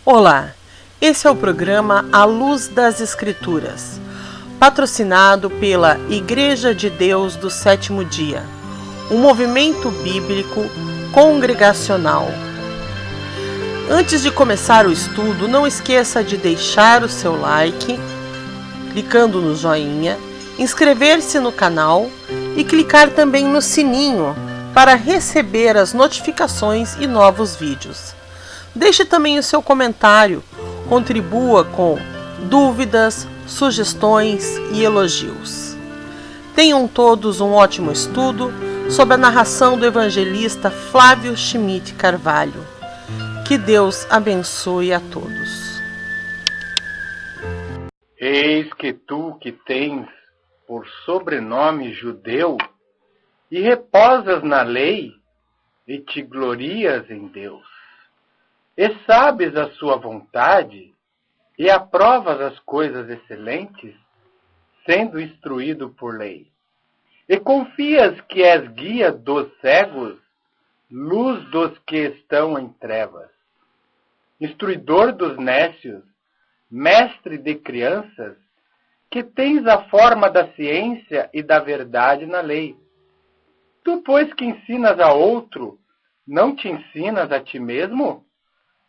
Olá, esse é o programa A Luz das Escrituras, patrocinado pela Igreja de Deus do Sétimo Dia, um movimento bíblico congregacional. Antes de começar o estudo, não esqueça de deixar o seu like, clicando no joinha, inscrever-se no canal e clicar também no sininho para receber as notificações e novos vídeos. Deixe também o seu comentário, contribua com dúvidas, sugestões e elogios. Tenham todos um ótimo estudo sob a narração do evangelista Flávio Schmidt Carvalho. Que Deus abençoe a todos. Eis que tu que tens por sobrenome judeu e reposas na lei e te glorias em Deus. E sabes a sua vontade, e aprovas as coisas excelentes, sendo instruído por lei. E confias que és guia dos cegos, luz dos que estão em trevas, instruidor dos nécios, mestre de crianças, que tens a forma da ciência e da verdade na lei. Tu, pois, que ensinas a outro, não te ensinas a ti mesmo?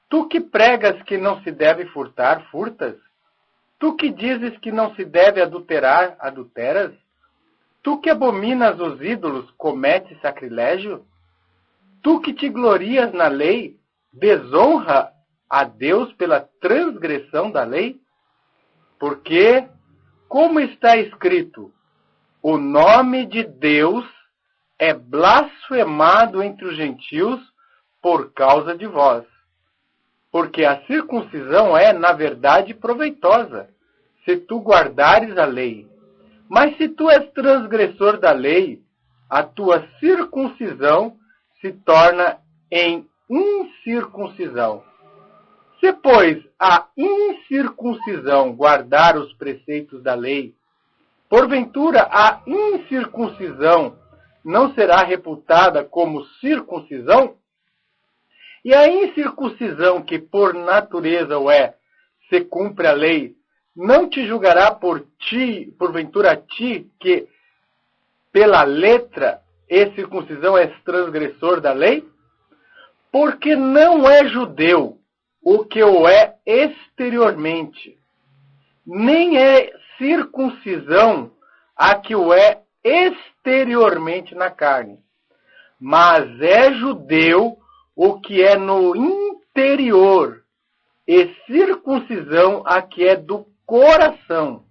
Tu que pregas que não se deve furtar, furtas? Tu que dizes que não se deve adulterar, adulteras? Tu que abominas os ídolos, cometes sacrilégio? Tu que te glorias na lei, desonra a Deus pela transgressão da lei? Porque, como está escrito, o nome de Deus é blasfemado entre os gentios por causa de vós. Porque a circuncisão é, na verdade, proveitosa, se tu guardares a lei. Mas se tu és transgressor da lei, a tua circuncisão se torna em incircuncisão. Se, pois, a incircuncisão guardar os preceitos da lei, porventura a incircuncisão não será reputada como circuncisão? E a incircuncisão, que por natureza o é, se cumpre a lei, não te julgará porventura a ti, que pela letra e circuncisão és transgressor da lei? Porque não é judeu o que o é exteriormente, nem é circuncisão a que o é exteriormente na carne, mas é judeu o que é no interior, e circuncisão a que é do coração,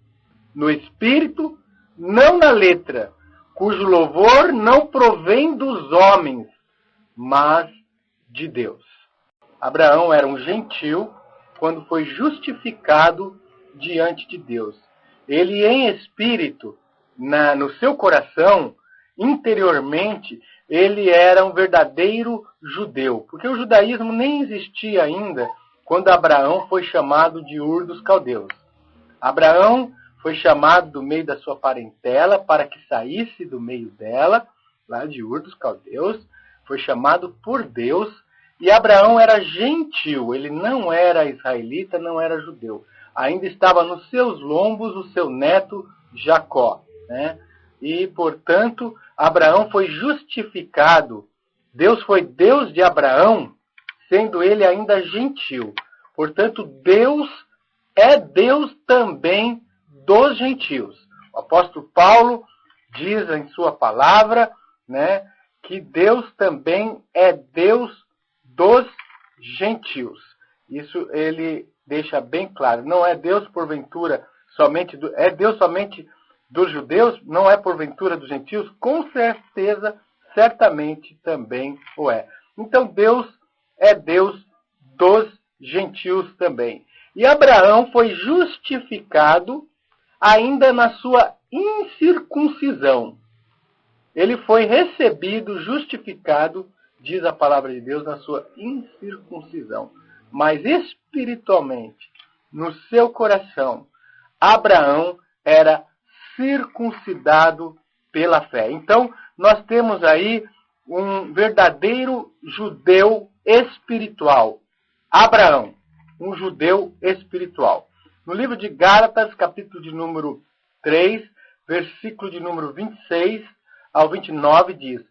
no espírito, não na letra, cujo louvor não provém dos homens, mas de Deus. Abraão era um gentil quando foi justificado diante de Deus. Ele, em espírito, no seu coração, interiormente, ele era um verdadeiro judeu, porque o judaísmo nem existia ainda quando Abraão foi chamado de Ur dos Caldeus. Abraão foi chamado do meio da sua parentela para que saísse do meio dela, lá de Ur dos Caldeus, foi chamado por Deus, e Abraão era gentil, ele não era israelita, não era judeu. Ainda estava nos seus lombos o seu neto Jacó, né? E, portanto, Abraão foi justificado. Deus foi Deus de Abraão, sendo ele ainda gentil. Portanto, Deus é Deus também dos gentios. O apóstolo Paulo diz em sua palavra, né, que Deus também é Deus dos gentios. Isso ele deixa bem claro. Não é Deus porventura somente é Deus somente dos judeus, não é porventura dos gentios? Com certeza, certamente também o é. Então Deus é Deus dos gentios também. E Abraão foi justificado ainda na sua incircuncisão. Ele foi recebido, justificado, diz a palavra de Deus, na sua incircuncisão. Mas espiritualmente, no seu coração, Abraão era circuncidado pela fé. Então, nós temos aí um verdadeiro judeu espiritual, Abraão. um judeu espiritual. No livro de Gálatas, capítulo de número 3, versículo de número 26 ao 29, diz: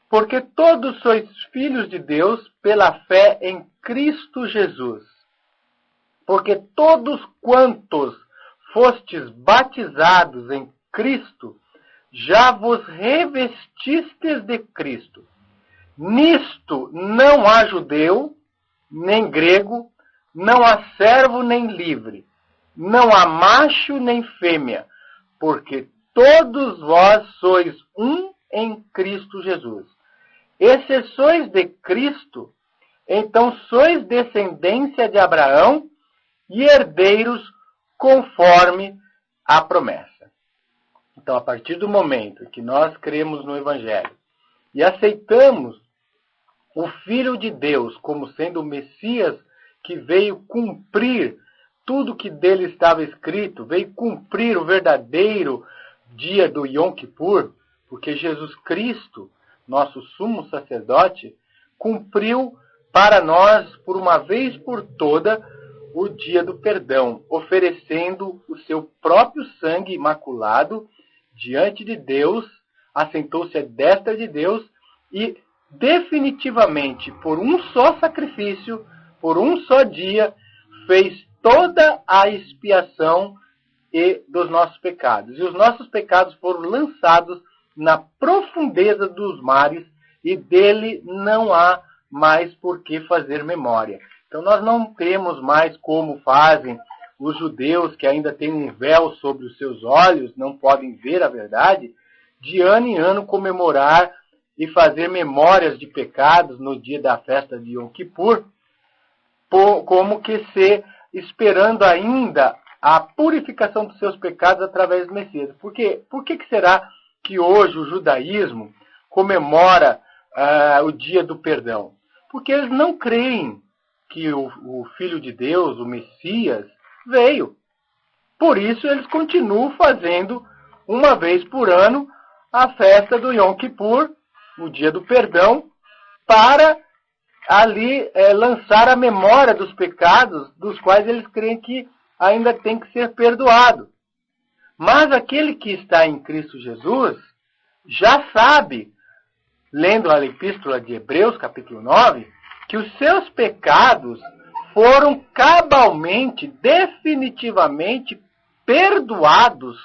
Porque todos sois filhos de Deus pela fé em Cristo Jesus. Porque todos quantos fostes batizados em Cristo, já vos revestistes de Cristo. Nisto não há judeu, nem grego, não há servo nem livre, não há macho nem fêmea, porque todos vós sois um em Cristo Jesus. E se sois de Cristo, então sois descendência de Abraão e herdeiros conforme a promessa. Então, a partir do momento que nós cremos no Evangelho e aceitamos o Filho de Deus como sendo o Messias que veio cumprir tudo que dele estava escrito, veio cumprir o verdadeiro dia do Yom Kippur, porque Jesus Cristo, nosso sumo sacerdote, cumpriu para nós, por uma vez por toda, o dia do perdão, oferecendo o seu próprio sangue imaculado diante de Deus, assentou-se à destra de Deus e definitivamente, por um só sacrifício, por um só dia, fez toda a expiação dos nossos pecados. E os nossos pecados foram lançados na profundeza dos mares e dele não há mais por que fazer memória. Então nós não temos mais como fazem os judeus que ainda têm um véu sobre os seus olhos, não podem ver a verdade, de ano em ano comemorar e fazer memórias de pecados no dia da festa de Yom Kippur, como que se esperando ainda a purificação dos seus pecados através do Messias. Por que será que hoje o judaísmo comemora o dia do perdão? Porque eles não creem que o Filho de Deus, o Messias, veio. Por isso eles continuam fazendo, uma vez por ano, a festa do Yom Kippur, o dia do perdão, para ali lançar a memória dos pecados dos quais eles creem que ainda tem que ser perdoado. Mas aquele que está em Cristo Jesus já sabe, lendo a epístola de Hebreus, capítulo 9, que os seus pecados foram cabalmente, definitivamente perdoados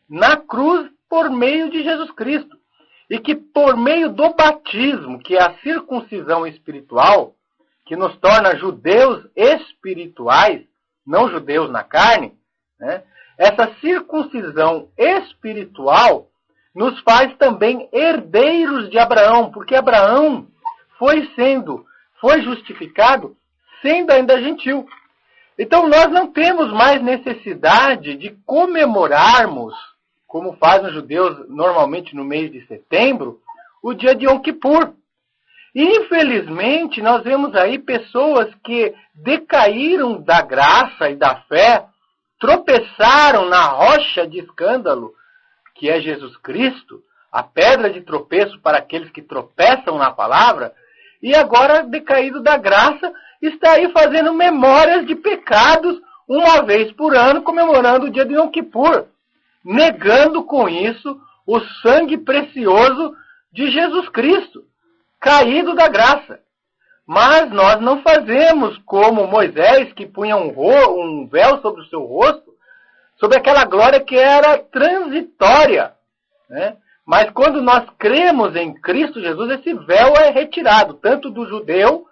na cruz por meio de Jesus Cristo. E que por meio do batismo, que é a circuncisão espiritual, que nos torna judeus espirituais, não judeus na carne, né? Essa circuncisão espiritual nos faz também herdeiros de Abraão, porque Abraão foi justificado sendo ainda gentil. Então nós não temos mais necessidade de comemorarmos, como fazem os judeus normalmente no mês de setembro, o dia de Yom Kippur. E, infelizmente, nós vemos aí pessoas que decaíram da graça e da fé, tropeçaram na rocha de escândalo, que é Jesus Cristo, a pedra de tropeço para aqueles que tropeçam na palavra, e agora, decaído da graça, está aí fazendo memórias de pecados uma vez por ano, comemorando o dia de Yom Kippur, negando com isso o sangue precioso de Jesus Cristo, caído da graça. Mas nós não fazemos como Moisés, que punha um véu sobre o seu rosto, sobre aquela glória que era transitória, né? Mas quando nós cremos em Cristo Jesus, esse véu é retirado, tanto do judeu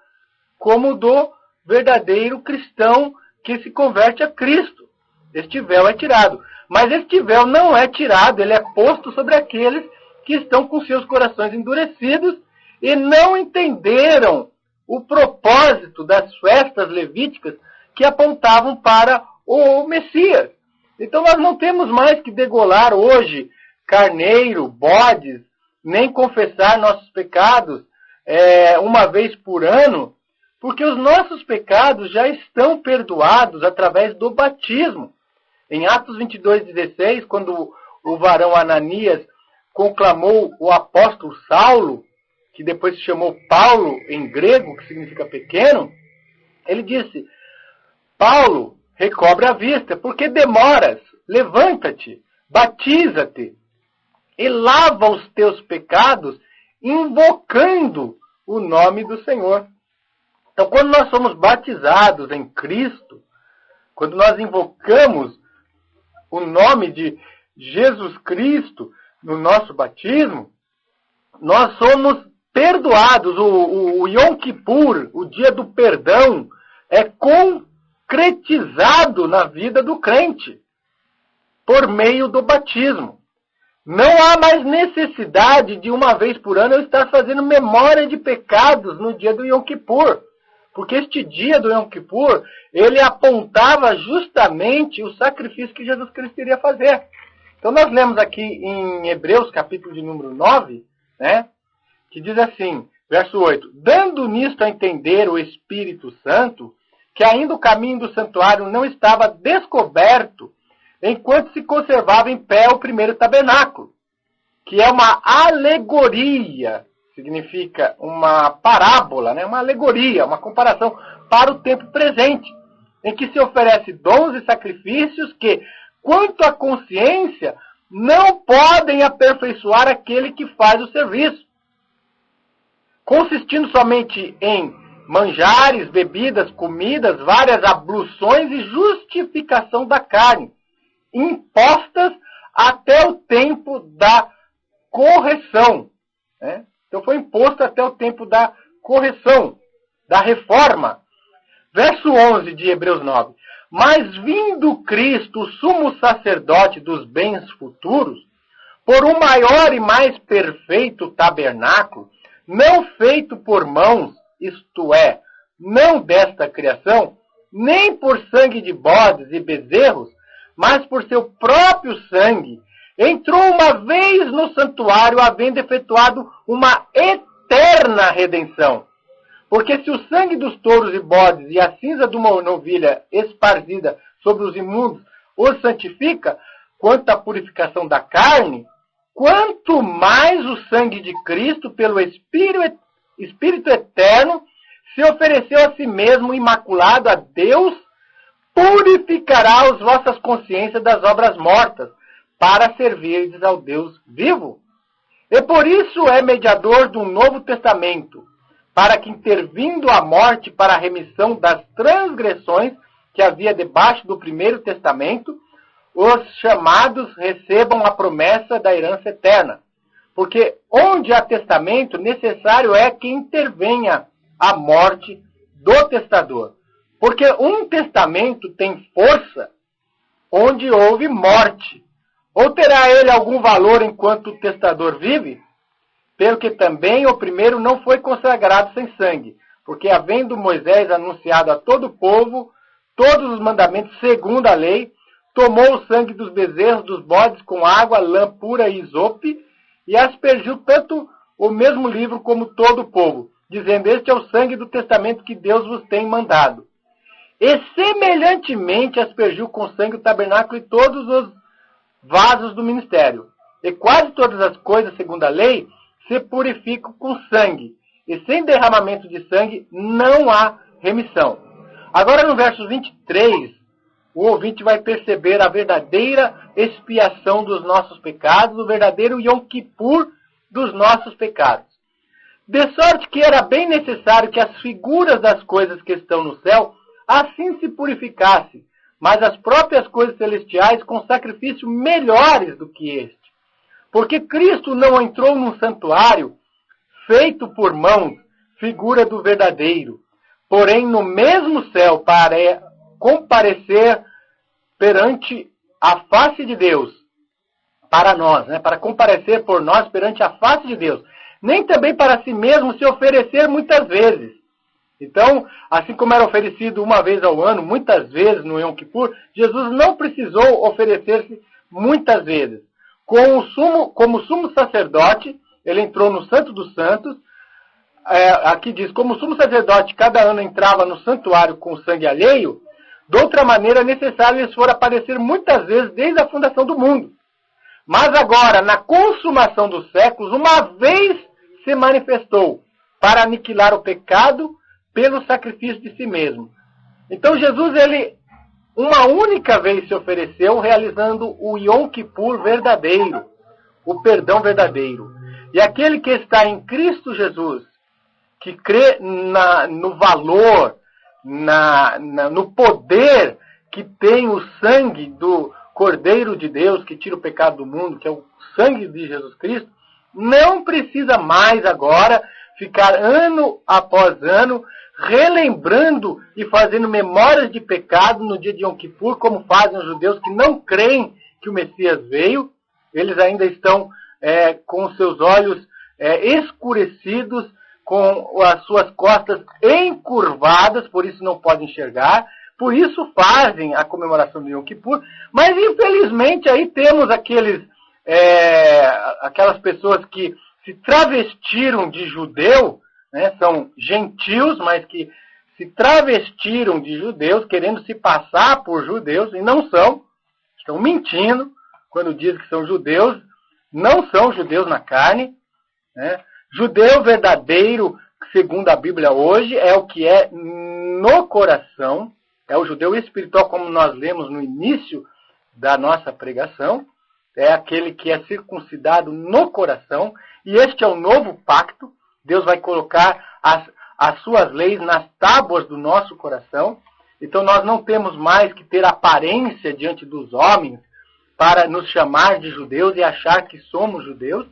como do verdadeiro cristão que se converte a Cristo. Este véu é tirado. Mas este véu não é tirado, ele é posto sobre aqueles que estão com seus corações endurecidos e não entenderam o propósito das festas levíticas que apontavam para o Messias. Então nós não temos mais que degolar hoje carneiro, bodes, nem confessar nossos pecados uma vez por ano, porque os nossos pecados já estão perdoados através do batismo. Em Atos 22:16, quando o varão Ananias conclamou o apóstolo Saulo, que depois se chamou Paulo em grego, que significa pequeno, ele disse: Paulo recobre a vista. Porque demoras? Levanta-te, batiza-te e lava os teus pecados, invocando o nome do Senhor. Então, quando nós somos batizados em Cristo, quando nós invocamos o nome de Jesus Cristo no nosso batismo, nós somos perdoados. O Yom Kippur, o dia do perdão, é concretizado na vida do crente por meio do batismo. Não há mais necessidade de uma vez por ano eu estar fazendo memória de pecados no dia do Yom Kippur. Porque este dia do Yom Kippur, ele apontava justamente o sacrifício que Jesus Cristo iria fazer. Então nós lemos aqui em Hebreus, capítulo de número 9, né, que diz assim, verso 8, dando nisto a entender o Espírito Santo, que ainda o caminho do santuário não estava descoberto, enquanto se conservava em pé o primeiro tabernáculo, que é uma alegoria, significa uma parábola, né? Uma alegoria, uma comparação para o tempo presente, em que se oferece dons e sacrifícios que, quanto à consciência, não podem aperfeiçoar aquele que faz o serviço, consistindo somente em manjares, bebidas, comidas, várias abluções e justificação da carne, impostas até o tempo da correção. Né? Então foi imposto até o tempo da correção, da reforma. Verso 11 de Hebreus 9. Mas vindo Cristo, o sumo sacerdote dos bens futuros, por um maior e mais perfeito tabernáculo, não feito por mãos, isto é, não desta criação, nem por sangue de bodes e bezerros, mas por seu próprio sangue, entrou uma vez no santuário, havendo efetuado uma eterna redenção. Porque se o sangue dos touros e bodes e a cinza de uma novilha esparzida sobre os imundos os santifica, quanto à purificação da carne, quanto mais o sangue de Cristo, pelo Espírito eterno, se ofereceu a si mesmo imaculado a Deus, purificará as vossas consciências das obras mortas, para servirdes ao Deus vivo. E por isso é mediador de um novo testamento, para que, intervindo a morte para a remissão das transgressões que havia debaixo do primeiro testamento, os chamados recebam a promessa da herança eterna. Porque onde há testamento, necessário é que intervenha a morte do testador. Porque um testamento tem força onde houve morte. Ou terá ele algum valor enquanto o testador vive? Pelo que também o primeiro não foi consagrado sem sangue, porque havendo Moisés anunciado a todo o povo todos os mandamentos segundo a lei, tomou o sangue dos bezerros, dos bodes com água, lã pura e isope, e aspergiu tanto o mesmo livro como todo o povo, dizendo, este é o sangue do testamento que Deus vos tem mandado. E semelhantemente aspergiu com sangue o tabernáculo e todos os vasos do ministério. E quase todas as coisas, segundo a lei, se purificam com sangue. E sem derramamento de sangue não há remissão. Agora no verso 23, o ouvinte vai perceber a verdadeira expiação dos nossos pecados, o verdadeiro Yom Kippur dos nossos pecados. De sorte que era bem necessário que as figuras das coisas que estão no céu assim se purificassem, mas as próprias coisas celestiais com sacrifício melhores do que este. Porque Cristo não entrou num santuário feito por mãos, figura do verdadeiro, porém no mesmo céu para comparecer perante a face de Deus, para nós, né? Para comparecer por nós perante a face de Deus, nem também para si mesmo se oferecer muitas vezes. Então, assim como era oferecido uma vez ao ano, muitas vezes no Yom Kippur, Jesus não precisou oferecer-se muitas vezes. Como sumo sacerdote, ele entrou no Santo dos Santos. Aqui diz, como sumo sacerdote, cada ano entrava no santuário com sangue alheio, de outra maneira, é necessário lhes for aparecer muitas vezes desde a fundação do mundo. Mas agora, na consumação dos séculos, uma vez se manifestou para aniquilar o pecado pelo sacrifício de si mesmo. Então Jesus, ele uma única vez se ofereceu realizando o Yom Kippur verdadeiro, o perdão verdadeiro. E aquele que está em Cristo Jesus, que crê no valor, no poder que tem o sangue do Cordeiro de Deus, que tira o pecado do mundo, que é o sangue de Jesus Cristo, não precisa mais agora ficar ano após ano relembrando e fazendo memórias de pecado no dia de Yom Kippur, como fazem os judeus que não creem que o Messias veio. Eles ainda estão com seus olhos escurecidos, com as suas costas encurvadas, por isso não podem enxergar. Por isso fazem a comemoração do Yom Kippur. Mas, infelizmente, aí temos aquelas pessoas que se travestiram de judeu, né, são gentios, mas que se travestiram de judeus, querendo se passar por judeus, e não são, estão mentindo quando dizem que são judeus, não são judeus na carne, né? Judeu verdadeiro, segundo a Bíblia hoje, é o que é no coração, é o judeu espiritual, como nós lemos no início da nossa pregação, é aquele que é circuncidado no coração, e este é o novo pacto. Deus vai colocar as suas leis nas tábuas do nosso coração. Então nós não temos mais que ter aparência diante dos homens para nos chamar de judeus e achar que somos judeus.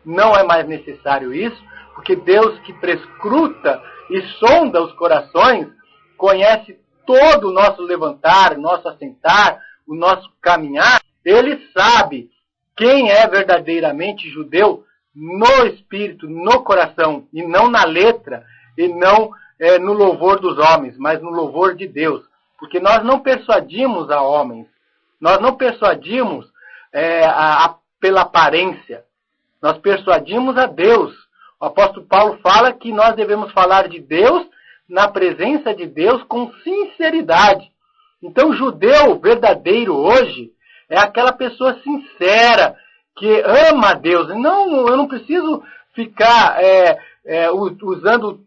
Não é mais necessário isso, porque Deus que prescruta e sonda os corações, conhece todo o nosso levantar, o nosso assentar, o nosso caminhar. Ele sabe quem é verdadeiramente judeu no espírito, no coração, e não na letra, e não no louvor dos homens, mas no louvor de Deus. Porque nós não persuadimos a homens, nós não persuadimos pela aparência, nós persuadimos a Deus. O apóstolo Paulo fala que nós devemos falar de Deus, na presença de Deus, com sinceridade. Então, o judeu verdadeiro hoje é aquela pessoa sincera, que ama a Deus. Não, eu não preciso ficar usando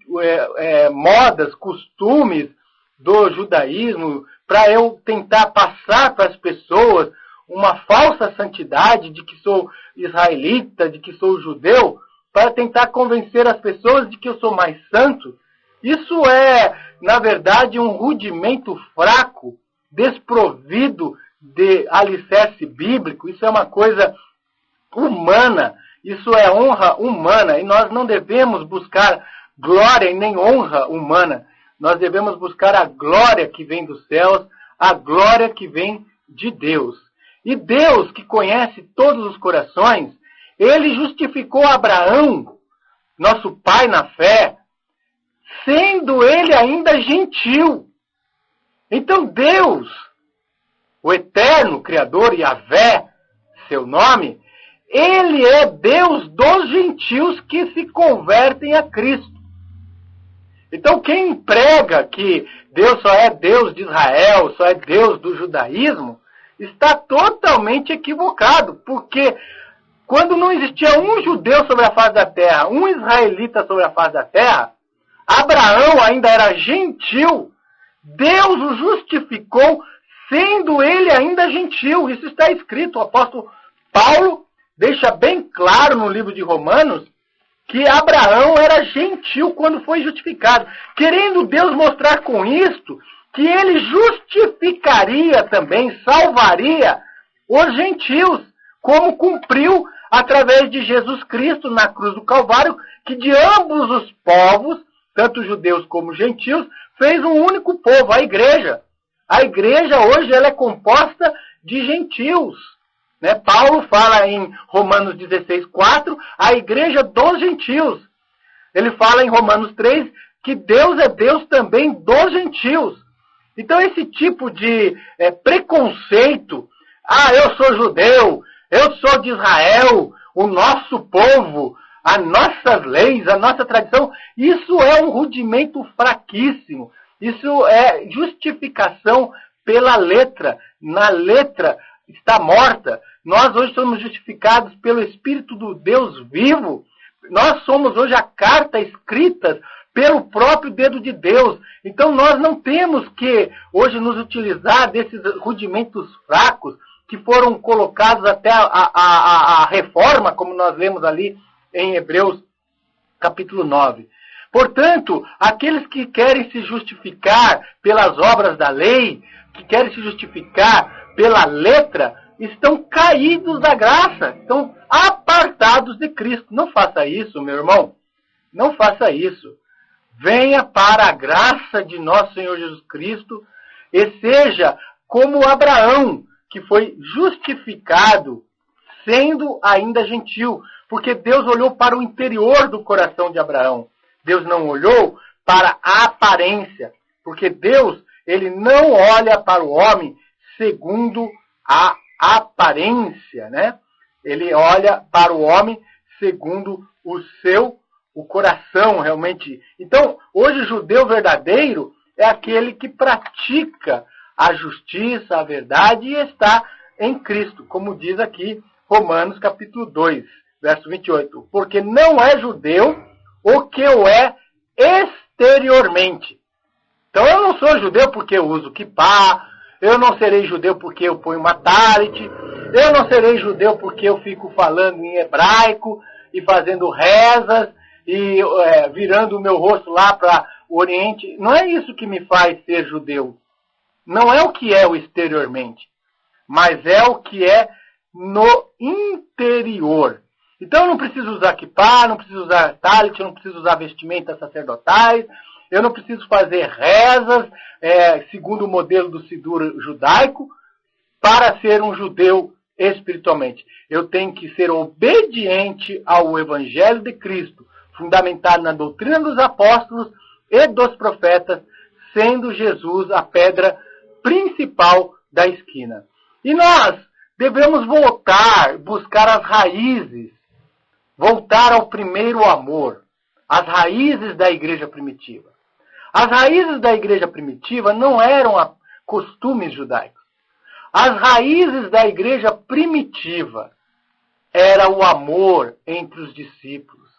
modas, costumes do judaísmo para eu tentar passar para as pessoas uma falsa santidade de que sou israelita, de que sou judeu, para tentar convencer as pessoas de que eu sou mais santo. Isso é, na verdade, um rudimento fraco, desprovido de alicerce bíblico. Isso é uma coisa humana, isso é honra humana, e nós não devemos buscar glória e nem honra humana. Nós devemos buscar a glória que vem dos céus, a glória que vem de Deus. E Deus, que conhece todos os corações, ele justificou Abraão, nosso pai na fé, sendo ele ainda gentil. Então Deus, o eterno Criador, Yahvé, seu nome, ele é Deus dos gentios que se convertem a Cristo. Então quem prega que Deus só é Deus de Israel, só é Deus do judaísmo, está totalmente equivocado, porque quando não existia um judeu sobre a face da terra, um israelita sobre a face da terra, Abraão ainda era gentil, Deus o justificou sendo ele ainda gentil. Isso está escrito, o apóstolo Paulo deixa bem claro no livro de Romanos que Abraão era gentil quando foi justificado, querendo Deus mostrar com isto que ele justificaria também, salvaria os gentios, como cumpriu através de Jesus Cristo na cruz do Calvário, que de ambos os povos, tanto judeus como gentios, fez um único povo, a igreja. A igreja hoje ela é composta de gentios. Né? Paulo fala em Romanos 16:4, a igreja dos gentios. Ele fala em Romanos 3 que Deus é Deus também dos gentios. Então esse tipo de preconceito, eu sou judeu, eu sou de Israel, o nosso povo, as nossas leis, a nossa tradição, isso é um rudimento fraquíssimo. Isso é justificação pela letra. Na letra está morta. Nós hoje somos justificados pelo Espírito do Deus vivo. Nós somos hoje a carta escrita pelo próprio dedo de Deus. Então nós não temos que hoje nos utilizar desses rudimentos fracos que foram colocados até a reforma, como nós lemos ali em Hebreus capítulo 9. Portanto, aqueles que querem se justificar pelas obras da lei, que querem se justificar pela letra, estão caídos da graça, estão apartados de Cristo. Não faça isso, meu irmão. Não faça isso. Venha para a graça de nosso Senhor Jesus Cristo e seja como Abraão, que foi justificado sendo ainda gentil, porque Deus olhou para o interior do coração de Abraão. Deus não olhou para a aparência, porque Deus, ele não olha para o homem segundo a aparência, né? Ele olha para o homem segundo o coração, realmente. Então, hoje o judeu verdadeiro é aquele que pratica a justiça, a verdade e está em Cristo, como diz aqui Romanos capítulo 2, verso 28. Porque não é judeu o que o é exteriormente. Então eu não sou judeu porque eu uso kippá, eu não serei judeu porque eu ponho uma talit, eu não serei judeu porque eu fico falando em hebraico e fazendo rezas e virando o meu rosto lá para o Oriente. Não é isso que me faz ser judeu. Não é o que é o exteriormente, mas é o que é no interior. Então eu não preciso usar kippá, não preciso usar talit, eu não preciso usar vestimentas sacerdotais, eu não preciso fazer rezas segundo o modelo do Sidur judaico para ser um judeu espiritualmente. Eu tenho que ser obediente ao Evangelho de Cristo, fundamentado na doutrina dos apóstolos e dos profetas, sendo Jesus a pedra principal da esquina. E nós devemos buscar as raízes, voltar ao primeiro amor, as raízes da igreja primitiva. As raízes da igreja primitiva não eram costumes judaicos. As raízes da igreja primitiva era o amor entre os discípulos.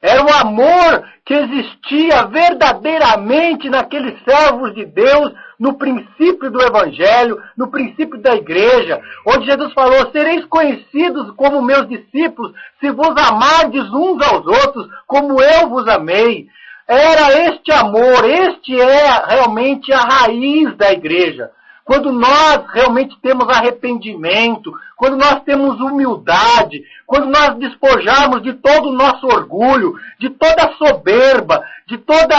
Era o amor que existia verdadeiramente naqueles servos de Deus, no princípio do Evangelho, no princípio da igreja, onde Jesus falou: sereis conhecidos como meus discípulos, se vos amardes uns aos outros, como eu vos amei. Era este amor, este é realmente a raiz da igreja. Quando nós realmente temos arrependimento, quando nós temos humildade, quando nós despojarmos de todo o nosso orgulho, de toda a soberba, de toda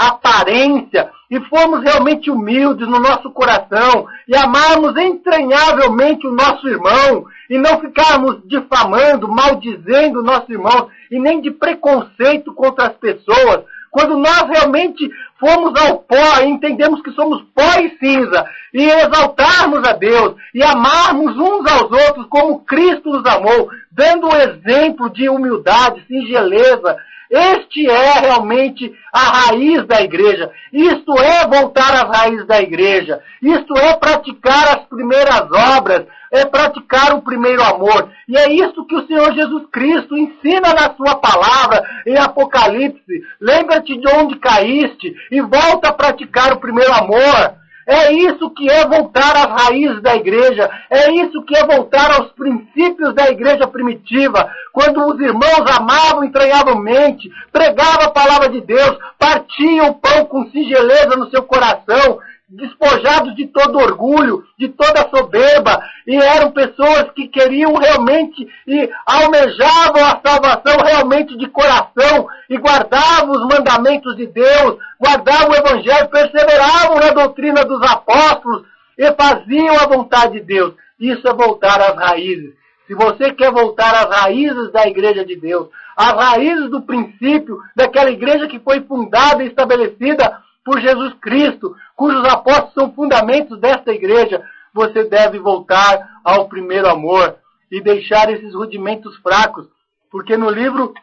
aparência, e formos realmente humildes no nosso coração, e amarmos entranhavelmente o nosso irmão, e não ficarmos difamando, maldizendo o nosso irmão, e nem de preconceito contra as pessoas, quando nós realmente formos ao pó e entendemos que somos pó e cinza, e exaltarmos a Deus, e amarmos uns aos outros como Cristo nos amou, dando um exemplo de humildade, singeleza, este é realmente a raiz da igreja. Isto é voltar às raízes da igreja. Isto é praticar as primeiras obras, é praticar o primeiro amor. E é isso que o Senhor Jesus Cristo ensina na sua palavra em Apocalipse. Lembra-te de onde caíste e volta a praticar o primeiro amor. É isso que é voltar às raízes da igreja. É isso que é voltar aos princípios da igreja primitiva. Quando os irmãos amavam entranhavelmente, pregavam a palavra de Deus, partiam o pão com singeleza no seu coração, despojados de todo orgulho, de toda soberba, e eram pessoas que queriam realmente e almejavam a salvação realmente de coração, e guardavam os mandamentos de Deus, guardavam o Evangelho, perseveravam na doutrina dos apóstolos, e faziam a vontade de Deus. Isso é voltar às raízes. Se você quer voltar às raízes da igreja de Deus, às raízes do princípio daquela igreja que foi fundada e estabelecida por Jesus Cristo, cujos apóstolos são fundamentos desta igreja, você deve voltar ao primeiro amor e deixar esses rudimentos fracos, porque no livro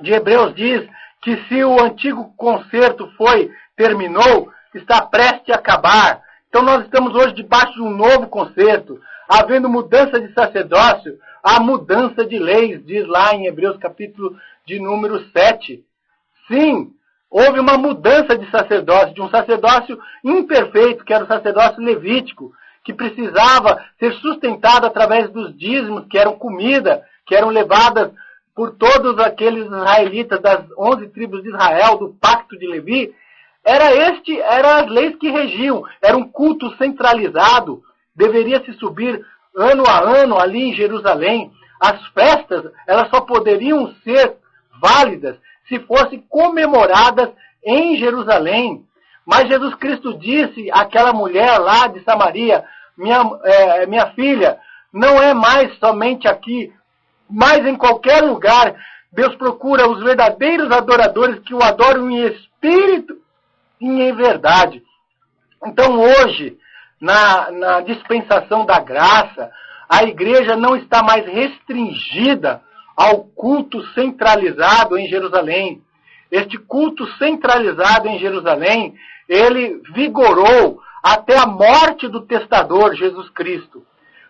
de Hebreus diz que se o antigo concerto terminou, está prestes a acabar. Então nós estamos hoje debaixo de um novo concerto, havendo mudança de sacerdócio, há mudança de leis, diz lá em Hebreus capítulo de número 7. Sim, houve uma mudança de sacerdócio, de um sacerdócio imperfeito, que era o sacerdócio levítico, que precisava ser sustentado através dos dízimos, que eram comida, que eram levadas por todos aqueles israelitas das 11 tribos de Israel, do pacto de Levi. Eram as leis que regiam, era um culto centralizado, deveria se subir ano a ano ali em Jerusalém. As festas, elas só poderiam ser válidas se fossem comemoradas em Jerusalém. Mas Jesus Cristo disse àquela mulher lá de Samaria, minha filha, não é mais somente aqui, mas em qualquer lugar. Deus procura os verdadeiros adoradores que o adoram em espírito e em verdade. Então hoje, na dispensação da graça, a igreja não está mais restringida ao culto centralizado em Jerusalém. Este culto centralizado em Jerusalém, ele vigorou até a morte do testador, Jesus Cristo.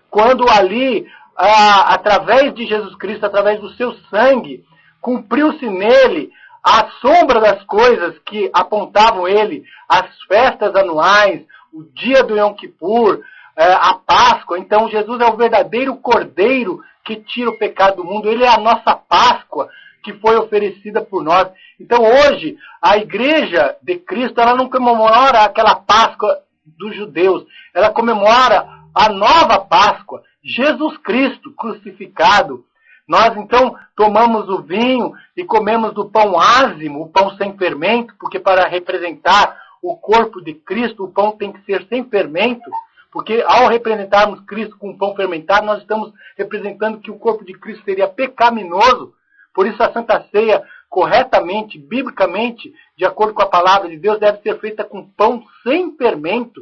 Quando ali, através de Jesus Cristo, através do seu sangue, cumpriu-se nele a sombra das coisas que apontavam ele, as festas anuais, o dia do Yom Kippur, a Páscoa. Então Jesus é o verdadeiro Cordeiro que tira o pecado do mundo. Ele é a nossa Páscoa que foi oferecida por nós. Então hoje, a igreja de Cristo, ela não comemora aquela Páscoa dos judeus. Ela comemora a nova Páscoa, Jesus Cristo crucificado. Nós então tomamos o vinho e comemos do pão ázimo, o pão sem fermento, porque para representar o corpo de Cristo, o pão tem que ser sem fermento, porque ao representarmos Cristo com o pão fermentado, nós estamos representando que o corpo de Cristo seria pecaminoso. Por isso a Santa Ceia, corretamente, biblicamente, de acordo com a palavra de Deus, deve ser feita com pão sem fermento,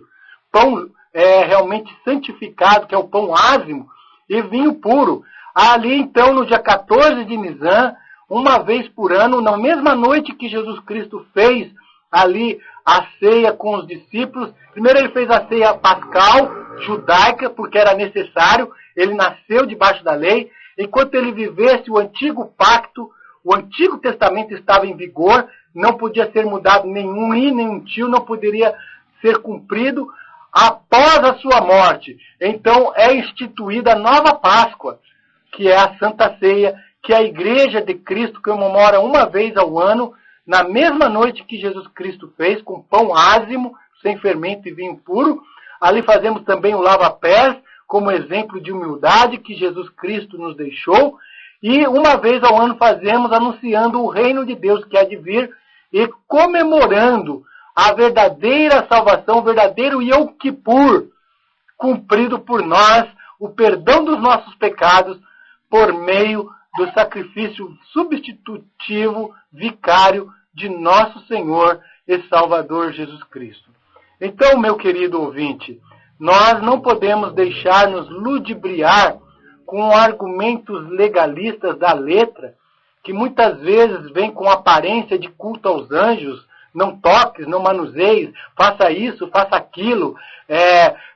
pão realmente santificado, que é o pão ázimo, e vinho puro. Ali então, no dia 14 de Nisan, uma vez por ano, na mesma noite que Jesus Cristo fez ali a ceia com os discípulos, primeiro ele fez a ceia pascal, judaica, porque era necessário, ele nasceu debaixo da lei. Enquanto ele vivesse o antigo pacto, o Antigo Testamento estava em vigor, não podia ser mudado nenhum i, nenhum tio, não poderia ser cumprido após a sua morte. Então é instituída a nova Páscoa, que é a Santa Ceia, que a Igreja de Cristo comemora uma vez ao ano, na mesma noite que Jesus Cristo fez, com pão ázimo, sem fermento e vinho puro. Ali fazemos também o lava-pés, como exemplo de humildade que Jesus Cristo nos deixou. E uma vez ao ano fazemos anunciando o reino de Deus que há de vir e comemorando a verdadeira salvação, o verdadeiro Yom Kippur, cumprido por nós, o perdão dos nossos pecados, por meio do sacrifício substitutivo, vicário de nosso Senhor e Salvador Jesus Cristo. Então, meu querido ouvinte, nós não podemos deixar-nos ludibriar com argumentos legalistas da letra, que muitas vezes vêm com aparência de culto aos anjos. Não toques, não manuseies, faça isso, faça aquilo,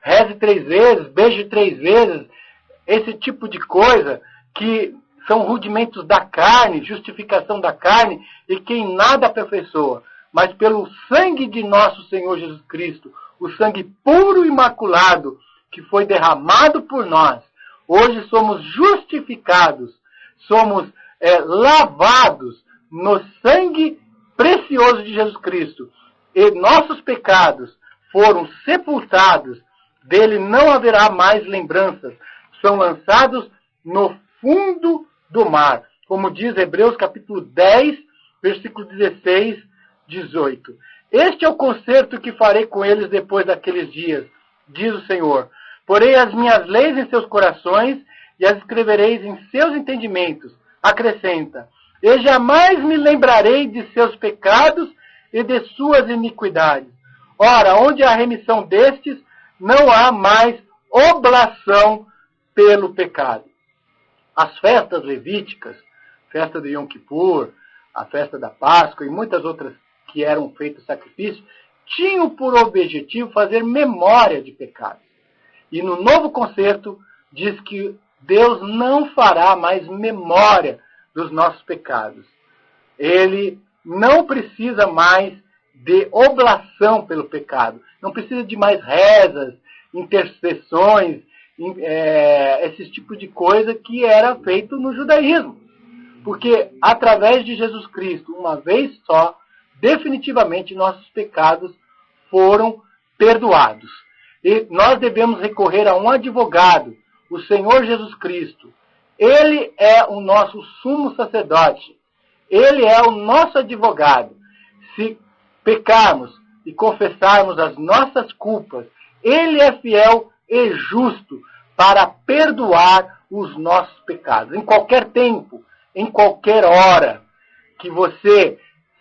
reze 3 vezes, beije 3 vezes, esse tipo de coisa que são rudimentos da carne, justificação da carne, e que em nada aperfeiçoa, mas pelo sangue de nosso Senhor Jesus Cristo, o sangue puro e imaculado que foi derramado por nós, hoje somos justificados, somos lavados no sangue precioso de Jesus Cristo, e nossos pecados foram sepultados, dele não haverá mais lembranças, são lançados no fundo do mar, como diz Hebreus capítulo 10, versículo 16, 18. Este é o concerto que farei com eles depois daqueles dias, diz o Senhor. Porei as minhas leis em seus corações e as escrevereis em seus entendimentos. Acrescenta, e jamais me lembrarei de seus pecados e de suas iniquidades. Ora, onde há remissão destes, não há mais oblação pelo pecado. As festas levíticas, festa do Yom Kippur, a festa da Páscoa e muitas outras que eram feitos sacrifícios, tinham por objetivo fazer memória de pecados. E no novo concerto diz que Deus não fará mais memória dos nossos pecados. Ele não precisa mais de oblação pelo pecado. Não precisa de mais rezas, intercessões, esse tipo de coisa que era feito no judaísmo. Porque através de Jesus Cristo, uma vez só, definitivamente nossos pecados foram perdoados. E nós devemos recorrer a um advogado, o Senhor Jesus Cristo. Ele é o nosso sumo sacerdote. Ele é o nosso advogado. Se pecarmos e confessarmos as nossas culpas, Ele é fiel e justo para perdoar os nossos pecados. Em qualquer tempo, em qualquer hora que você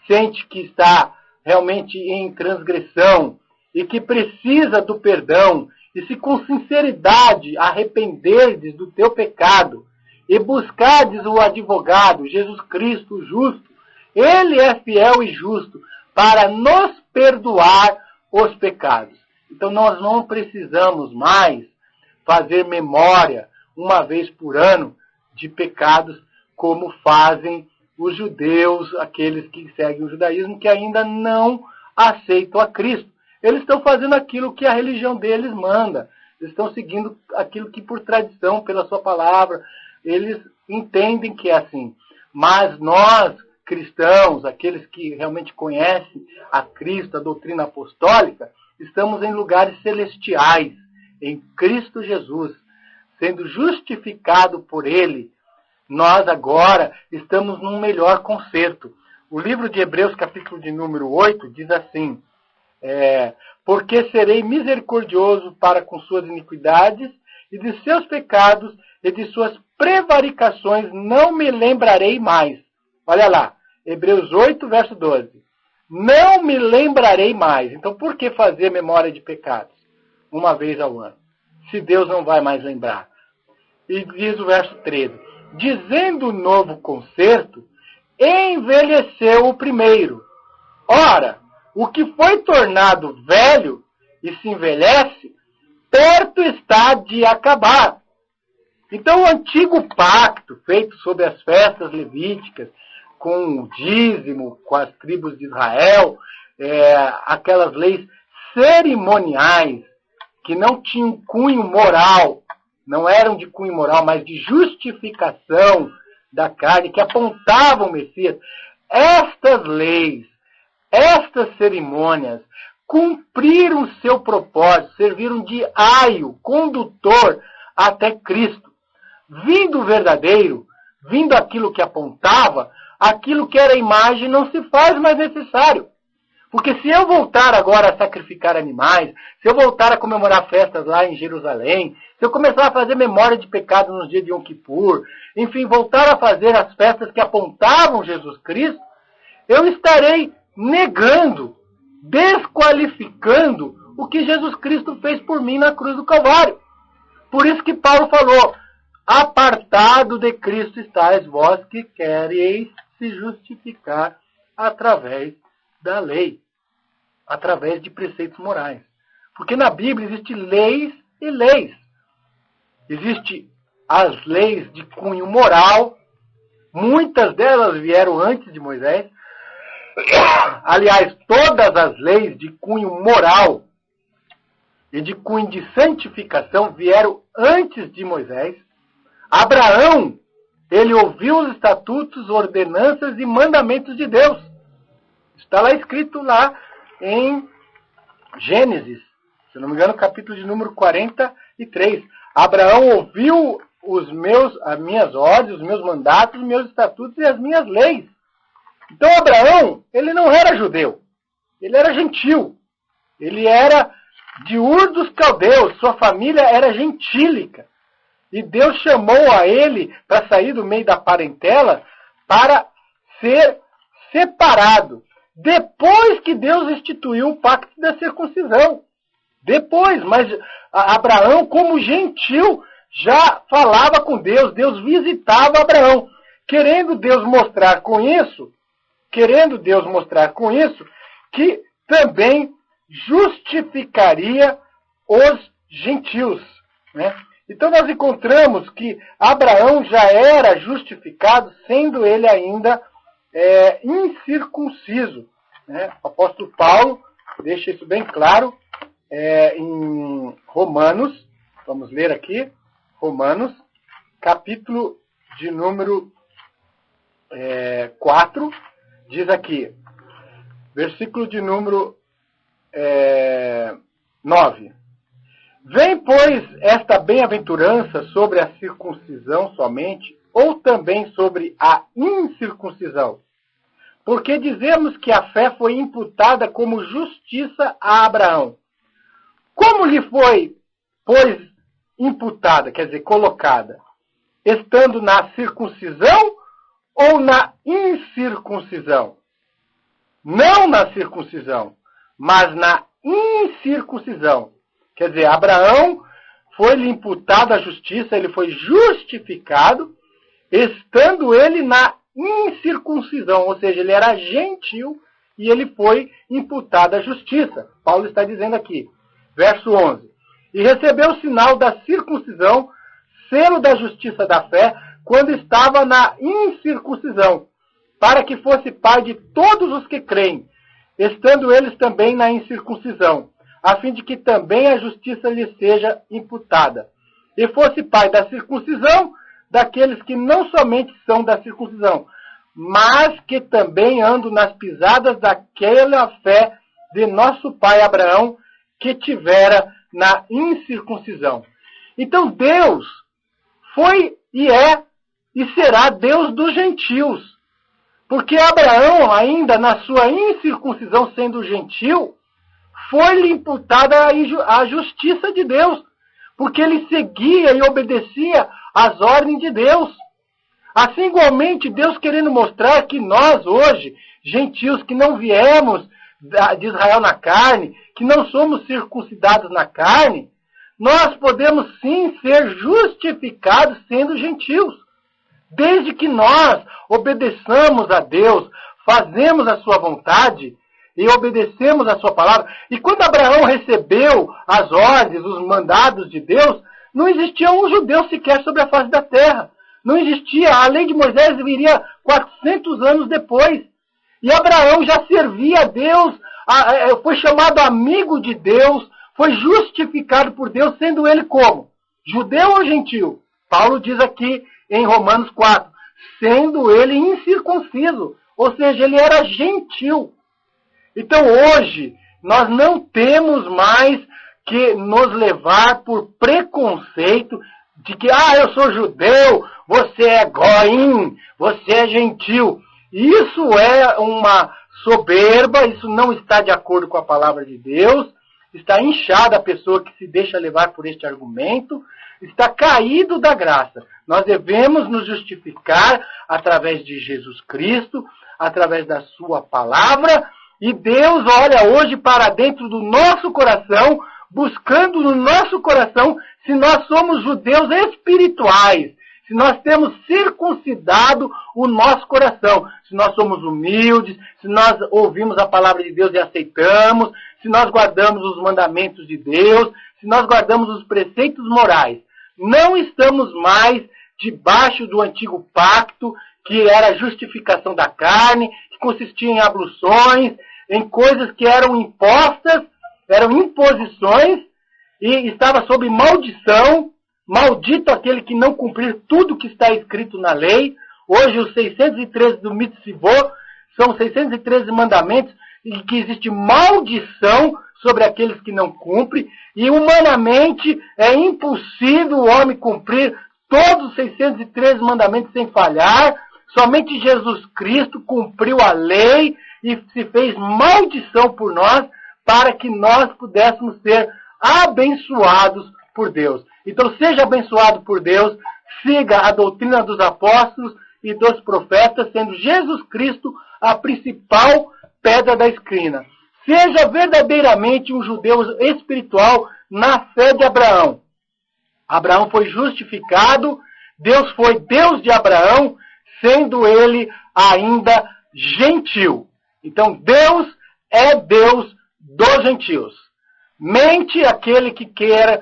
sente que está realmente em transgressão e que precisa do perdão, e se com sinceridade arrependerdes do teu pecado e buscardes o advogado, Jesus Cristo justo, Ele é fiel e justo para nos perdoar os pecados. Então nós não precisamos mais fazer memória, uma vez por ano, de pecados como fazem os judeus, aqueles que seguem o judaísmo, que ainda não aceitam a Cristo. Eles estão fazendo aquilo que a religião deles manda. Eles estão seguindo aquilo que por tradição, pela sua palavra, eles entendem que é assim. Mas nós, cristãos, aqueles que realmente conhecem a Cristo, a doutrina apostólica, estamos em lugares celestiais, em Cristo Jesus, sendo justificado por Ele. Nós agora estamos num melhor concerto. O livro de Hebreus, capítulo de número 8, diz assim: porque serei misericordioso para com suas iniquidades, e de seus pecados e de suas prevaricações não me lembrarei mais. Olha lá, Hebreus 8, verso 12. Não me lembrarei mais. Então, por que fazer memória de pecados? Uma vez ao ano. Se Deus não vai mais lembrar. E diz o verso 13. Dizendo o novo concerto, envelheceu o primeiro. Ora, o que foi tornado velho e se envelhece, perto está de acabar. Então, o antigo pacto, feito sob as festas levíticas, com o dízimo, com as tribos de Israel, aquelas leis cerimoniais, que não tinham cunho moral, não eram de cunho moral, mas de justificação da carne, que apontavam o Messias. Estas leis, estas cerimônias, cumpriram seu propósito, serviram de aio, condutor até Cristo. Vindo o verdadeiro, vindo aquilo que apontava, aquilo que era imagem não se faz mais necessário. Porque se eu voltar agora a sacrificar animais, se eu voltar a comemorar festas lá em Jerusalém, se eu começar a fazer memória de pecado nos dias de Yom Kippur, enfim, voltar a fazer as festas que apontavam Jesus Cristo, eu estarei negando, desqualificando o que Jesus Cristo fez por mim na cruz do Calvário. Por isso que Paulo falou: apartado de Cristo estáis vós que quereis se justificar através da lei, através de preceitos morais. Porque na Bíblia existem leis e leis. Existem as leis de cunho moral, muitas delas vieram antes de Moisés. Aliás, todas as leis de cunho moral e de cunho de santificação vieram antes de Moisés. Abraão, ele ouviu os estatutos, ordenanças e mandamentos de Deus. Está lá escrito lá em Gênesis, se não me engano, capítulo de número 43. Abraão ouviu as minhas ordens, os meus mandatos, os meus estatutos e as minhas leis. Então Abraão, ele não era judeu, ele era gentil. Ele era de Ur dos Caldeus, sua família era gentílica. E Deus chamou a ele para sair do meio da parentela para ser separado. Depois que Deus instituiu o pacto da circuncisão. Depois, mas Abraão, como gentil, já falava com Deus. Deus visitava Abraão. Querendo Deus mostrar com isso que também justificaria os gentios, né? Então nós encontramos que Abraão já era justificado, sendo ele ainda incircunciso. Né? O apóstolo Paulo deixa isso bem claro em Romanos. Vamos ler aqui. Romanos, capítulo de número 4, diz aqui, versículo de número 9. Vem, pois, esta bem-aventurança sobre a circuncisão somente, ou também sobre a incircuncisão? Porque dizemos que a fé foi imputada como justiça a Abraão. Como lhe foi, pois, imputada, quer dizer, colocada? Estando na circuncisão ou na incircuncisão? Não na circuncisão, mas na incircuncisão. Quer dizer, Abraão foi-lhe imputada a justiça, ele foi justificado, estando ele na incircuncisão, ou seja, ele era gentil e ele foi imputado a justiça. Paulo está dizendo aqui, verso 11. E recebeu o sinal da circuncisão, selo da justiça da fé, quando estava na incircuncisão, para que fosse pai de todos os que creem, estando eles também na incircuncisão, a fim de que também a justiça lhe seja imputada. E fosse pai da circuncisão, daqueles que não somente são da circuncisão, mas que também andam nas pisadas daquela fé de nosso pai Abraão, que tivera na incircuncisão. Então Deus foi e é e será Deus dos gentios. Porque Abraão, ainda na sua incircuncisão sendo gentil, foi-lhe imputada a justiça de Deus, porque ele seguia e obedecia às ordens de Deus. Assim, igualmente, Deus querendo mostrar que nós hoje, gentios que não viemos de Israel na carne, que não somos circuncidados na carne, nós podemos sim ser justificados sendo gentios. Desde que nós obedeçamos a Deus, fazemos a sua vontade e obedecemos a sua palavra. E quando Abraão recebeu as ordens, os mandados de Deus, não existia um judeu sequer sobre a face da terra. Não existia. A lei de Moisés viria 400 anos depois. E Abraão já servia a Deus, foi chamado amigo de Deus, foi justificado por Deus, sendo ele como? Judeu ou gentil? Paulo diz aqui em Romanos 4, sendo ele incircunciso, ou seja, ele era gentil. Então hoje, nós não temos mais que nos levar por preconceito de que, eu sou judeu, você é goim, você é gentil. Isso é uma soberba, isso não está de acordo com a palavra de Deus, está inchada a pessoa que se deixa levar por este argumento, está caído da graça. Nós devemos nos justificar através de Jesus Cristo, através da sua palavra, e Deus olha hoje para dentro do nosso coração, buscando no nosso coração se nós somos judeus espirituais, se nós temos circuncidado o nosso coração, se nós somos humildes, se nós ouvimos a palavra de Deus e aceitamos, se nós guardamos os mandamentos de Deus, se nós guardamos os preceitos morais. Não estamos mais debaixo do antigo pacto, que era a justificação da carne, que consistia em abluções, em coisas que eram impostas, eram imposições, e estava sob maldição. Maldito aquele que não cumprir tudo que está escrito na lei. Hoje os 613 do Mitzvot são 613 mandamentos e que existe maldição sobre aqueles que não cumprem. E humanamente é impossível o homem cumprir todos os 613 mandamentos sem falhar. Somente Jesus Cristo cumpriu a lei e se fez maldição por nós para que nós pudéssemos ser abençoados por Deus. Então seja abençoado por Deus, siga a doutrina dos apóstolos e dos profetas, sendo Jesus Cristo a principal pedra da esquina. Seja verdadeiramente um judeu espiritual na fé de Abraão. Abraão foi justificado, Deus foi Deus de Abraão, sendo ele ainda gentil. Então Deus é Deus dos gentios. Mente aquele que queira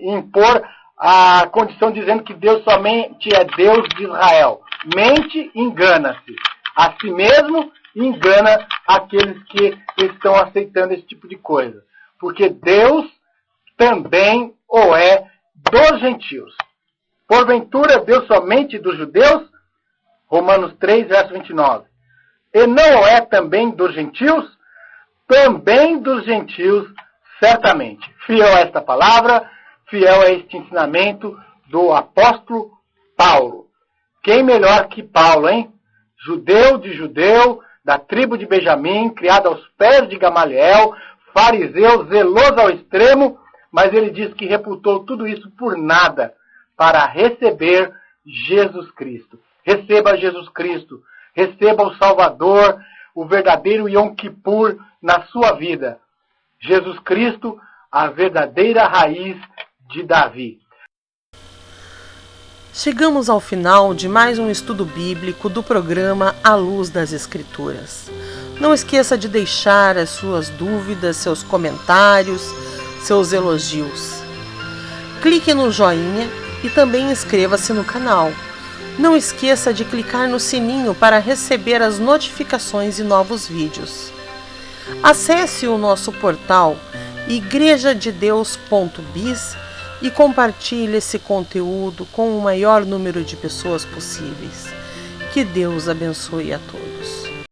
impor a condição dizendo que Deus somente é Deus de Israel. Mente, engana-se. a si mesmo e engana aqueles que estão aceitando esse tipo de coisa. Porque Deus também o é dos gentios. Porventura, Deus somente dos judeus? Romanos 3, verso 29. E não o é também dos gentios? Também dos gentios, certamente. Fiel a esta palavra, fiel a este ensinamento do apóstolo Paulo. Quem melhor que Paulo, hein? Judeu de judeu, da tribo de Benjamim, criado aos pés de Gamaliel, fariseu, zeloso ao extremo, mas ele diz que reputou tudo isso por nada, para receber Jesus Cristo. Receba Jesus Cristo, receba o Salvador, o verdadeiro Yom Kippur na sua vida. Jesus Cristo, a verdadeira raiz de Davi. Chegamos ao final de mais um estudo bíblico do programa A Luz das Escrituras. Não esqueça de deixar as suas dúvidas, seus comentários, seus elogios. Clique no joinha e também inscreva-se no canal. Não esqueça de clicar no sininho para receber as notificações de novos vídeos. Acesse o nosso portal igrejadedeus.biz e compartilhe esse conteúdo com o maior número de pessoas possíveis. Que Deus abençoe a todos.